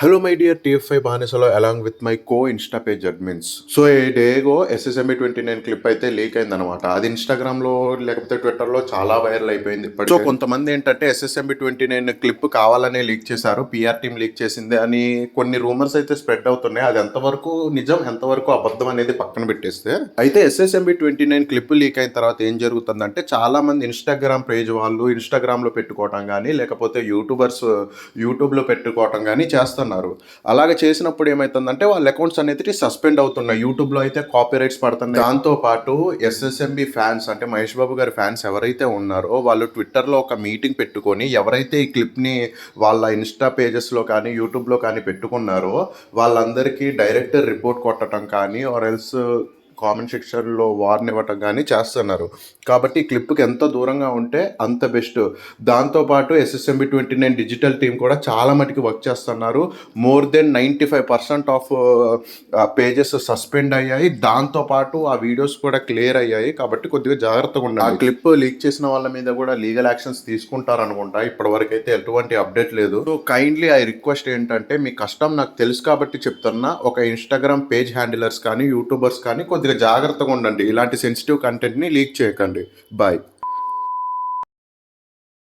Hello, my dear TF5 బానిసలో along with my co insta page admins. So ఈ డేగో SSMB 29 clip అయితే leak అయిందనమాట. అది ఇన్స్టాగ్రామ్లో లేకపోతే ట్విట్టర్లో చాలా వైరల్ అయిపోయింది. సో కొంతమంది ఏంటంటే ఎస్ఎస్ఎంబి 29 క్లిప్ కావాలనే లీక్ చేశారు, పిఆర్ టీమ్ లీక్ చేసింది అని కొన్ని రూమర్స్ అయితే స్ప్రెడ్ అవుతున్నాయి. అది ఎంతవరకు నిజం ఎంతవరకు అబద్ధం అనేది పక్కన పెట్టేస్తే, అయితే ఎస్ఎస్ఎంబి 29 క్లిప్ లీక్ అయిన తర్వాత ఏం జరుగుతుందంటే చాలా మంది ఇన్స్టాగ్రామ్ పేజ్ వాళ్ళు ఇన్స్టాగ్రామ్లో పెట్టుకోవటం కానీ లేకపోతే యూట్యూబ్లో పెట్టుకోవటం కానీ చేస్తున్నారు. అలాగే చేసినప్పుడు ఏమైతుందంటే వాళ్ళ అకౌంట్స్ అనేది సస్పెండ్ అవుతున్నాయి. యూట్యూబ్లో అయితే కాపీ రైట్స్ పడుతున్నాయి. దాంతో పాటు ఎస్ఎస్ఎంబి ఫ్యాన్స్ అంటే మహేష్ బాబు గారి ఫ్యాన్స్ ఎవరైతే ఉన్నారో వాళ్ళు ట్విట్టర్లో ఒక మీటింగ్ పెట్టుకొని ఎవరైతే ఈ క్లిప్ని వాళ్ళ ఇన్స్టా పేజెస్లో కానీ యూట్యూబ్లో కానీ పెట్టుకున్నారో వాళ్ళందరికీ డైరెక్ట్ రిపోర్ట్ కొట్టడం కానీ ఆర్ ఎల్స్ కామెంట్ సెక్షన్లో వార్న్ ఇవ్వటం కానీ చేస్తున్నారు. కాబట్టి ఈ క్లిప్కి ఎంత దూరంగా ఉంటే అంత బెస్ట్. దాంతోపాటు ఎస్ఎస్ఎంబి 29 డిజిటల్ టీం కూడా చాలా మటుకు వర్క్ చేస్తున్నారు. More than 95% of pages suspend అయ్యాయి. దాంతోపాటు ఆ వీడియోస్ కూడా క్లియర్ అయ్యాయి. కాబట్టి కొద్దిగా జాగ్రత్తగా ఉండాలి. ఆ క్లిప్ లీక్ చేసిన వాళ్ళ మీద కూడా లీగల్ యాక్షన్స్ తీసుకుంటారనుకుంటా. ఇప్పటివరకు అయితే ఎటువంటి అప్డేట్ లేదు. సో కైండ్లీ ఐ రిక్వెస్ట్ ఏంటంటే, మీ కష్టం నాకు తెలుసు కాబట్టి చెప్తున్నా, ఒక ఇన్స్టాగ్రామ్ పేజ్ హ్యాండిలర్స్ కానీ యూట్యూబర్స్ కానీ కొద్దిగా జాగ్రత్తగా ఉండండి. ఇలాంటి సెన్సిటివ్ కంటెంట్ని లీక్ చేయకండి. బాయ్.